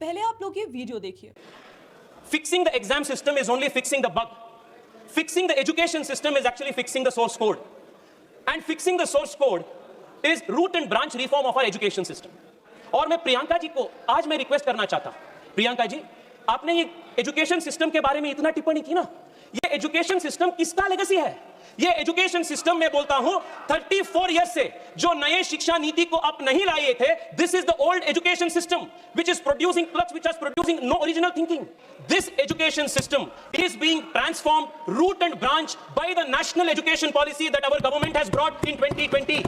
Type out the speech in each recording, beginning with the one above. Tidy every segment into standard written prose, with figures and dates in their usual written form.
पहले आप लोग ये वीडियो देखिए। Fixing the exam system is only fixing the bug. Fixing the education system is actually fixing the source code. And fixing the source code is root and branch reform of our education system. और मैं प्रियंका जी को आज मैं request करना चाहता हूं, प्रियंका जी, आपने ये एजुकेशन सिस्टम के बारे में इतना टिप्पणी की ना, ये एजुकेशन सिस्टम किसका लेगेसी है? ये एजुकेशन सिस्टम में बोलता हूं 34 ईयर से जो नए शिक्षा नीति को आप नहीं लाए थे, this is the old education system which is producing products which are producing no original thinking. This education system is being transformed root and branch by the national education policy that our government has brought in 2020.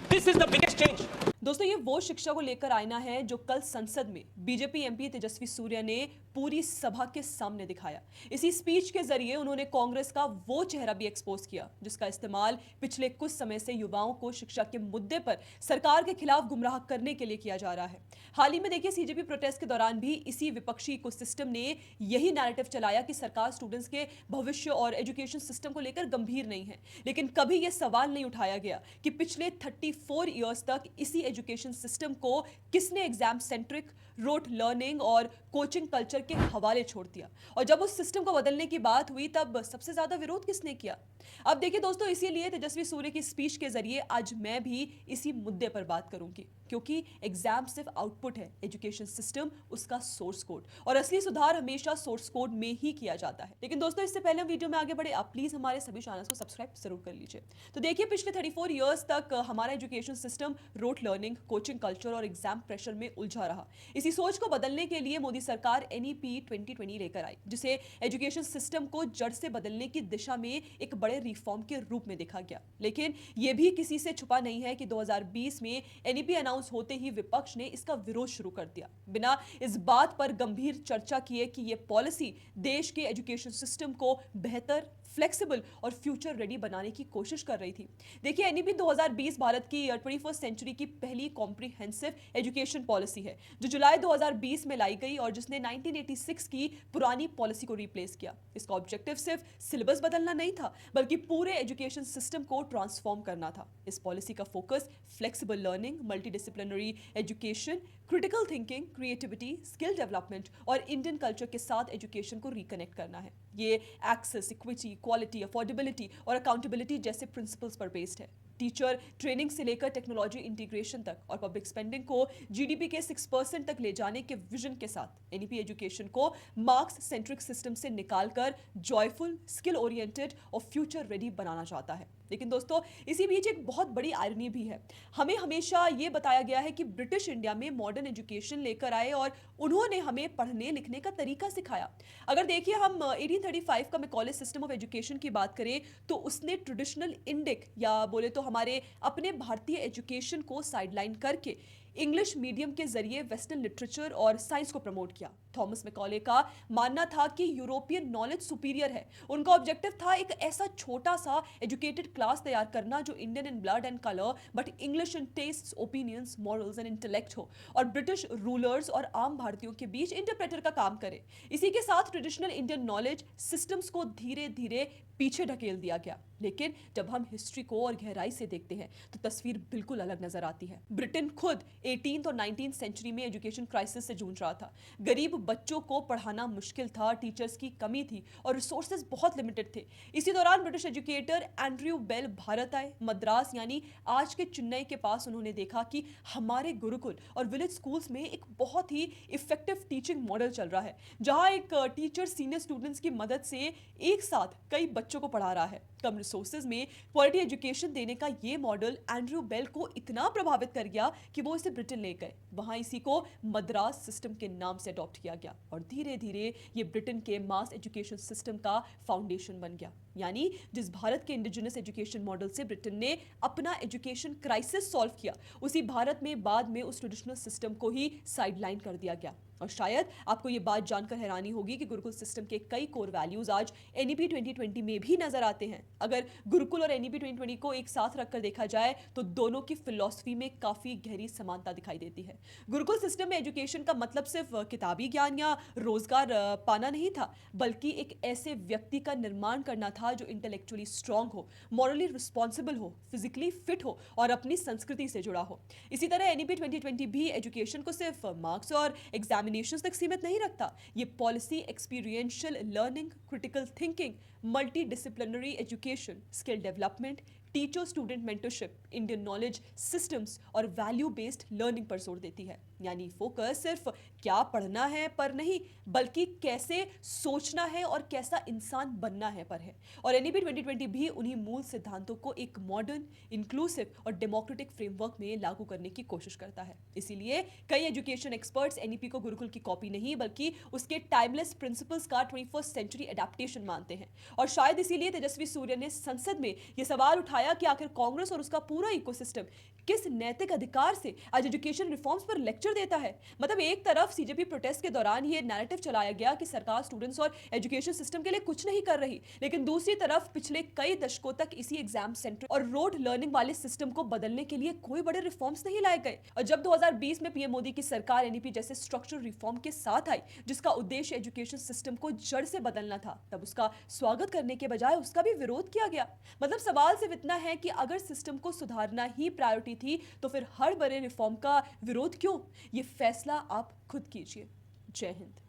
This is the biggest change. दोस्तों, ये वो शिक्षा को लेकर आईना है जो कल संसद में बीजेपी एमपी तेजस्वी सूर्या ने पूरी सभा के सामने दिखाया। इसी स्पीच के जरिए उन्होंने कांग्रेस का वो चेहरा भी एक्सपोज किया जिसका इस्तेमाल पिछले कुछ समय से युवाओं को शिक्षा के मुद्दे पर सरकार के खिलाफ गुमराह करने के लिए किया जा रहा है। हाल ही में देखिए, सीजेपी प्रोटेस्ट के दौरान भी इसी विपक्षी इकोसिस्टम ने यही नैरेटिव चलाया कि सरकार स्टूडेंट्स के भविष्य और एजुकेशन सिस्टम को लेकर गंभीर नहीं है। लेकिन कभी यह सवाल नहीं उठाया गया कि पिछले 34 ईयर्स तक इसी एजुकेशन सिस्टम को किसने एग्जाम सेंट्रिक, रोट लर्निंग और कोचिंग कल्चर के हवाले छोड़ दिया। और जब उस सिस्टम को बदलने की बात हुई तब सबसे ज्यादा विरोध किसने किया? अब देखिए दोस्तों, इसीलिए तेजस्वी सूर्य की स्पीच के जरिए आज मैं भी इसी मुद्दे पर बात करूंगी, क्योंकि एग्जाम सिर्फ आउटपुट है, एजुकेशन सिस्टम उसका सोर्स कोड, और असली सुधार हमेशा सोर्स कोड में ही किया जाता है। लेकिन दोस्तों, इससे पहले हम वीडियो में आगे बढ़े, आप प्लीज हमारे सभी चैनल्स को सब्सक्राइब जरूर कर लीजिए। तो देखिए, पिछले 34 ईयर्स तक हमारा education system rote learning, coaching culture और एग्जाम प्रेशर में उलझा रहा। इसी सोच को बदलने के लिए मोदी सरकार एनईपी 2020 लेकर आई, जिसे एजुकेशन सिस्टम को जड़ से बदलने की दिशा में एक बड़े रिफॉर्म के रूप में देखा गया। लेकिन यह भी किसी से छुपा नहीं है कि 2020 में एनईपी अनाउंस होते ही विपक्ष ने इसका विरोध शुरू कर दिया, बिना इस बात पर गंभीर चर्चा किए कि यह पॉलिसी देश के एजुकेशन सिस्टम को बेहतर, फ्लेक्सिबल और फ्यूचर रेडी बनाने की कोशिश कर रही थी। देखिए, एनईपी 2020 भारत की 21st सेंचुरी की पहली कॉम्प्रिहेंसिव एजुकेशन पॉलिसी है जो जुलाई 2020 में लाई गई और जिसने 1986 की पुरानी पॉलिसी को रिप्लेस किया। इसका ऑब्जेक्टिव सिर्फ सिलेबस बदलना नहीं था, बल्कि पूरे एजुकेशन सिस्टम को ट्रांसफॉर्म करना था। इस पॉलिसी का focus flexible learning, multidisciplinary education, critical thinking, creativity, skill development और इंडियन कल्चर के साथ एजुकेशन को रिकनेक्ट करना है। ये एक्सेस, इक्विटी, क्वालिटी, अफोर्डेबिलिटी और अकाउंटेबिलिटी जैसे प्रिंसिपल्स पर बेस्ड है। टीचर ट्रेनिंग से लेकर टेक्नोलॉजी इंटीग्रेशन तक और पब्लिक स्पेंडिंग को जीडीपी के 6% तक ले जाने के विजन के साथ एनईपी एजुकेशन को मार्क्स सेंट्रिक सिस्टम से निकालकर जॉयफुल, स्किल ओरिएंटेड और फ्यूचर रेडी बनाना चाहता है। लेकिन दोस्तों, इसी बीच एक बहुत बड़ी आयरनी भी है। हमें हमेशा यह बताया गया है कि ब्रिटिश इंडिया में मॉडर्न एजुकेशन लेकर आए और उन्होंने हमें पढ़ने लिखने का तरीका सिखाया। अगर देखिए, हम 1835 का मैकॉले सिस्टम ऑफ एजुकेशन की बात करें तो उसने ट्रेडिशनल इंडिक या बोले तो हमारे अपने भारतीय एजुकेशन को साइडलाइन करके इंग्लिश मीडियम के जरिए वेस्टर्न लिटरेचर और साइंस को प्रमोट किया। थॉमस मैकॉले का मानना था कि यूरोपियन नॉलेज सुपीरियर है। उनका ऑब्जेक्टिव था एक ऐसा छोटा सा एजुकेटेड क्लास तैयार करना जो Indian in blood and colour but English in tests, opinions, morals and intellect हो और ब्रिटिश रूलर्स और आम भारतीयों के बीच इंटरप्रेटर का काम करे। इसी के साथ ट्रेडिशनल इंडियन नॉलेज सिस्टम्स को धीरे धीरे पीछे ढकेल दिया गया। लेकिन जब हम हिस्ट्री को और गहराई से देखते हैं तो तस्वीर बिल्कुल अलग नजर आती है। ब्रिटेन खुद 18th और 19th सेंचुरी में एजुकेशन क्राइसिस से जूझ रहा था। गरीब बच्चों को पढ़ाना मुश्किल था, टीचर्स की कमी थी और रिसोर्सेज बहुत लिमिटेड थे। इसी दौरान British educator Andrew Bell Bharat आए। मद्रास यानी आज के चेन्नई के पास उन्होंने देखा कि हमारे गुरुकुल और विलेज स्कूल्स में एक बहुत ही इफेक्टिव टीचिंग मॉडल चल रहा है, जहां एक टीचर सीनियर स्टूडेंट्स की मदद से एक साथ कई बच्चों को पढ़ा रहा है। कम रिसोर्सेज में क्वालिटी एजुकेशन देने का ये मॉडल एंड्रयू बेल को इतना प्रभावित कर गया कि वो इसे ब्रिटेन ले गए। वहां इसी को मद्रास सिस्टम के नाम से अडॉप्ट किया गया और धीरे धीरे ये ब्रिटेन के मास एजुकेशन सिस्टम का फाउंडेशन बन गया। यानी जिस भारत के इंडिजिनस एजुकेशन मॉडल से ब्रिटेन ने अपना एजुकेशन क्राइसिस सॉल्व किया, उसी भारत में बाद में उस ट्रेडिशनल सिस्टम को ही साइडलाइन कर दिया गया। और शायद आपको ये बात जानकर हैरानी होगी कि गुरुकुल सिस्टम के कई कोर वैल्यूज आज एनईपी 2020 में भी नजर आते हैं। अगर गुरुकुल और एनईपी 2020 को एक साथ रखकर देखा जाए तो दोनों की फिलॉसफी में काफी गहरी समानता दिखाई देती है। गुरुकुल सिस्टम में एजुकेशन का मतलब सिर्फ किताबी ज्ञान या रोजगार पाना नहीं था, बल्कि एक ऐसे व्यक्ति का निर्माण करना था जो इंटेलेक्चुअली स्ट्रांग हो, मॉरली रिस्पॉन्सिबल हो, फिजिकली फिट हो और अपनी संस्कृति से जुड़ा हो। इसी तरह एनईपी 2020 भी एजुकेशन को सिर्फ मार्क्स और एग्जाम एग्जामिनेशंस तक सीमित नहीं रखता। ये policy experiential learning, critical thinking, multi disciplinary education, skill development, teacher student mentorship, Indian knowledge systems और वैल्यू बेस्ड लर्निंग पर जोर देती है। यानी फोकस सिर्फ क्या पढ़ना है पर नहीं, बल्कि कैसे सोचना है और कैसा इंसान बनना है पर है। और एनईपी 2020 भी उन्हीं मूल सिद्धांतों को एक मॉडर्न, इंक्लूसिव और डेमोक्रेटिक फ्रेमवर्क में लागू करने की कोशिश करता है। इसीलिए कई एजुकेशन एक्सपर्ट्स एनईपी को गुरुकुल की कॉपी नहीं बल्कि उसके टाइमलेस प्रिंसिपल्स का 21st सेंचुरी एडेप्टेशन मानते हैं। और शायद इसीलिए तेजस्वी सूर्य ने संसद में यह सवाल उठाया कि आखिर कांग्रेस और उसका पूरा इकोसिस्टम किस नैतिक अधिकार से आज एजुकेशन रिफॉर्म्स पर लेक्चर देता है। मतलब एक तरफ सीजेपी प्रोटेस्ट के दौरान ये नैरेटिव चलाया गया कि सरकार स्टूडेंट्स और एजुकेशन सिस्टम के लिए कुछ नहीं कर रही, लेकिन दूसरी तरफ पिछले कई दशकों तक इसी एग्जाम सेंटर और रोड लर्निंग वाले सिस्टम को बदलने के लिए कोई बड़े रिफॉर्म्स नहीं लाए गए। और जब 2020 में पीएम मोदी की सरकार एनईपी जैसे स्ट्रक्चरल रिफॉर्म के साथ आई, जिसका उद्देश्य एजुकेशन सिस्टम को जड़ से बदलना था, तब उसका स्वागत करने के बजाय उसका भी विरोध किया गया। मतलब सवाल सिर्फ इतना है कि अगर सिस्टम को सुधारना ही प्रायोरिटी थी तो फिर हर बड़े रिफॉर्म का विरोध क्यों? ये फैसला आप खुद कीजिए। जय हिंद।